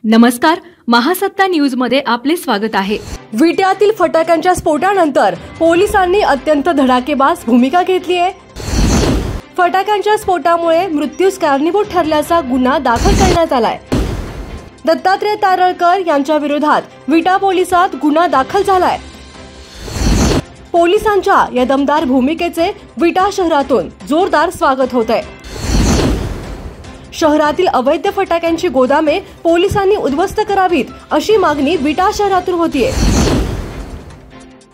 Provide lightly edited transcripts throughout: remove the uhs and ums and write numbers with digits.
नमस्कार, महासत्ता न्यूजमध्ये आपले स्वागत आहे। विट्यातील फटाक्यांच्या स्फोटानंतर पोलिसांनी अत्यंत धडाकेबाज भूमिका घेतली आहे। फटाक्यांच्या स्फोटामुळे मृत्यूस कारणीभूत ठरल्याचा गुन्हा दाखल करण्यात आलाय। दत्तात्रय तारळकर यांच्या विरोधात विटा पोलिसात गुन्हा दाखल झालाय। पोलिसांच्या या दमदार भूमिकेचे विटा शहरातून जोरदार स्वागत होत आहे। शहरातील अवैध फटाक्यांची गोदामे पोलिसांनी उद्ध्वस्त करावीत अशी मागणी विटा शहरातून होतीये।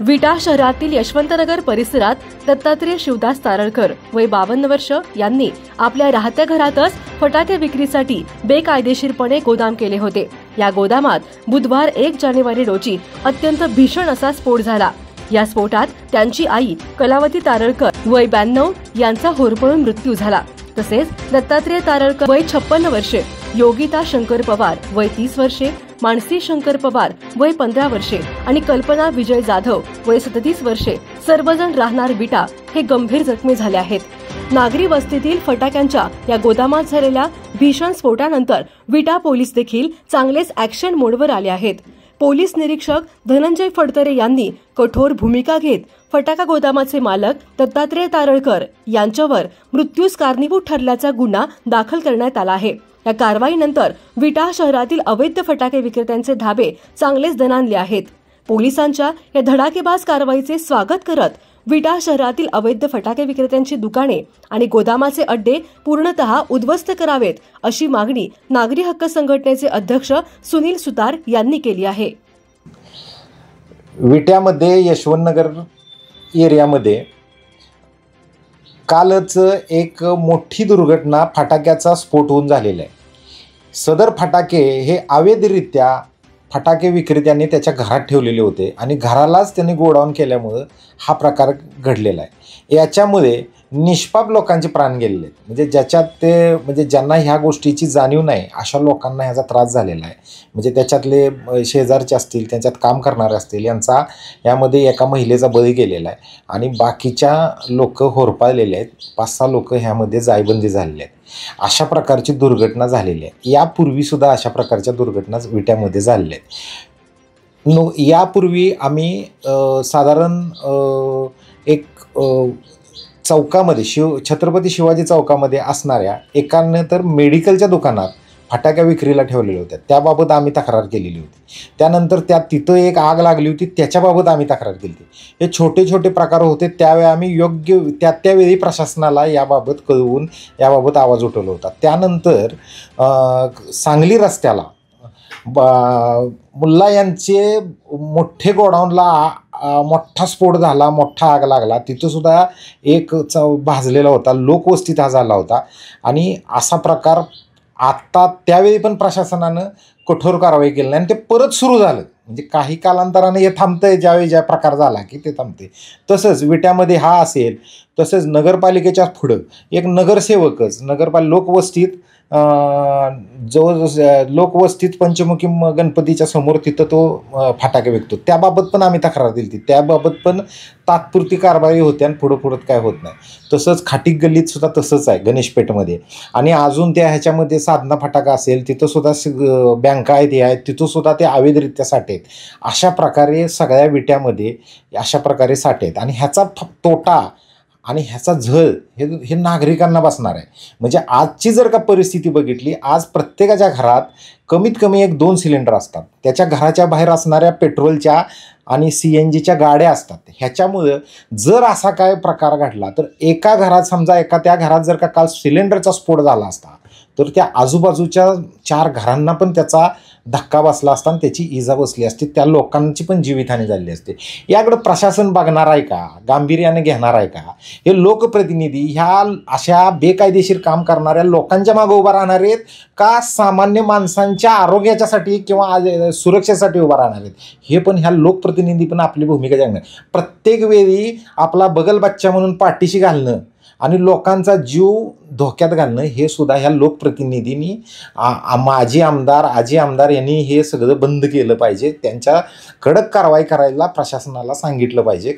विटा शहरातील यशवंतनगर परिसरात दत्तात्रय शिवदास तारळकर वय 52 वर्ष यांनी आपल्या राहत्या घरातच फटाके विक्रीसाठी बेकायदेशीरपणे गोदाम केले होते। या गोदामात बुधवार 1 जानेवारी रोजी अत्यंत भीषण असा स्फोट झाला। या स्फोटात त्यांची आई कलावती तारळकर वय 92 यांचा होरपळून मृत्यू झाला। तसेच दत्तात्रय तारळकर वय 56 वर्षे, योगिता शंकर पवार वय 30 वर्षे, मानसी शंकर पवार वय 15 वर्षे आणि कल्पना विजय जाधव वय 37 वर्षे सर्वजण राहणार विटा हे गंभीर जखमी झाले आहेत। नागरी वस्तीतील फटाक्यांच्या या गोदामात झालेल्या भीषण स्फोटानंतर विटा पोलीस देखील चांगलेच ऍक्शन मोडवर आले आहेत। पोलीस निरीक्षक धनंजय फडतरे यांनी कठोर भूमिका घेत फटाका गोदामाचे मालक दत्तात्रय तारळकर यांच्यावर मृत्यूस कारणीभूत ठरल्याचा गुन्हा दाखल करण्यात आला आहे। या कारवाईनंतर विटा शहरातील अवैध फटाके विक्रेत्यांचे धाबे चांगलेच दणाणले आहेत। पोलिसांच्या या धडाकेबाज कारवाईचे स्वागत करत विटा शहरातील अवैध फटाके विक्रेत्यांची दुकाने आणि गोदामाचे अड्डे पूर्णतः उद्ध्वस्त करावेत अशी मागणी नागरी हक्क संघटनेचे अध्यक्ष सुनील सुतार यांनी केली आहे। विट्यामध्ये यशवंतनगर एरियामध्ये कालच एक मोठी दुर्घटना फटाक्याचा स्फोट होऊन झालेला आहे। सदर फटाके हे अवैधरित्या फटाके विक्रेत्यांनी त्याच्या घरात ठेवलेले होते आणि घरालाच त्यांनी गोडाऊन केल्यामुळे हा प्रकार घडलेला आहे। याच्यामुळे निष्पाप लोकांचे प्राण गेलेले आहेत। म्हणजे ज्यांना ह्या गोष्टीची जाणीव नाही अशा लोकांना ह्याचा त्रास झालेला आहे। म्हणजे त्याच्यातले शेजारचे असतील, त्यांच्यात काम करणारे असतील, यांचा यामध्ये एका महिलेचा बळी गेलेला आहे आणि बाकीच्या लोक होरपाळलेले आहेत। 5-6 लोक ह्यामध्ये जायबंदी झालेले आहेत। अशा प्रकारची दुर्घटना झालेली आहे। यापूर्वी सुद्धा अशा प्रकारच्या दुर्घटना विट्यामध्ये झालेल्या आहेत। यापूर्वी आम्ही साधारण एक चौकामध्ये छत्रपती शिवाजी चौकामध्ये असणाऱ्या एकाने तर मेडिकलच्या दुकानात फटाक्या विक्रीला ठेवलेल्या होत्या, त्याबाबत आम्ही तक्रार केलेली होती। त्यानंतर तिथं एक आग लागली होती, त्याच्याबाबत आम्ही तक्रार केली होती। हे छोटे छोटे प्रकार होते, त्यावेळी आम्ही योग्य त्यावेळी प्रशासनाला याबाबत कळवून याबाबत आवाज उठवला होता। त्यानंतर सांगली रस्त्याला मुल्ला यांचे मोठे गोडाऊनला मोठा स्फोट झाला, मोठा आग लागला। तिथं सुद्धा एक भाजलेला होता, लोकवस्तीत हा झाला होता आणि असा प्रकार आत्ता त्यावेळी पण प्रशासनानं कठोर कारवाई केली नाही आणि ते परत सुरू झालं। म्हणजे काही कालांतराने हे थांबतंय, ज्यावेळी ज्या प्रकार झाला की ते थांबते। तसंच विट्यामध्ये हा असेल, तसंच नगरपालिकेच्या पुढं एक नगरसेवकच लोकवस्तीत लोकवस्तीत पंचमुखी गणपतीच्या समोर तिथं तो फटाके विकतो, त्याबाबत पण आम्ही तक्रार दिली होती। त्याबाबत पण तात्पुरती कारवाई होते आणि पुढं काय होत नाही। तसंच खाटीक गल्लीत सुद्धा तसंच आहे गणेशपेठमध्ये। आणि अजून त्या ह्याच्यामध्ये साधना फटाका असेल, तिथं सुद्धा बँका आहेत, हे आहेत, तिथं सुद्धा ते अवैधरित्या साठे आहेत। अशा प्रकारे सगळ्या विट्यामध्ये अशा प्रकारे साठे आहेत आणि ह्याचा तोटा आणि ह्याचा झळ हे नागरिकांना बसणार आहे। म्हणजे आजची जर का परिस्थिती बघितली, आज प्रत्येकाच्या घरात कमीत कमी 1-2 सिलेंडर असतात। त्याच्या घराच्या बाहेर असणाऱ्या पेट्रोलच्या आणि CNGच्या गाड्या असतात। ह्याच्यामुळं जर असा काय प्रकार घडला तर एका घरात समजा त्या घरात जर का काल सिलेंडरचा स्फोट झाला असता तर त्या आजूबाजूच्या 4 घरांना पण त्याचा धक्का बसला असता आणि त्याची इजा बसली असती, त्या लोकांची पण जीवितहानी झाली असते। याकडे प्रशासन बघणार आहे का, गांभीर्याने घेणार आहे का? हे लोकप्रतिनिधी ह्या अशा बेकायदेशीर काम करणाऱ्या लोकांच्या मागे उभा राहणार आहेत का सामान्य माणसांच्या आरोग्याच्यासाठी किंवा सुरक्षेसाठी उभा राहणार आहेत? हे पण ह्या लोकप्रतिनिधी पण आपली भूमिका जागणार। प्रत्येक वेळी आपला बगल बच्चा म्हणून पाठीशी घालणं आणि लोकांचा जीव धोक्यात घालणं हे सुद्धा ह्या लोकप्रतिनिधींनी माजी आमदार, आजी आमदार यांनी हे सगळं बंद केलं पाहिजे। त्यांच्या कडक कारवाई करायला प्रशासनाला सांगितलं पाहिजे।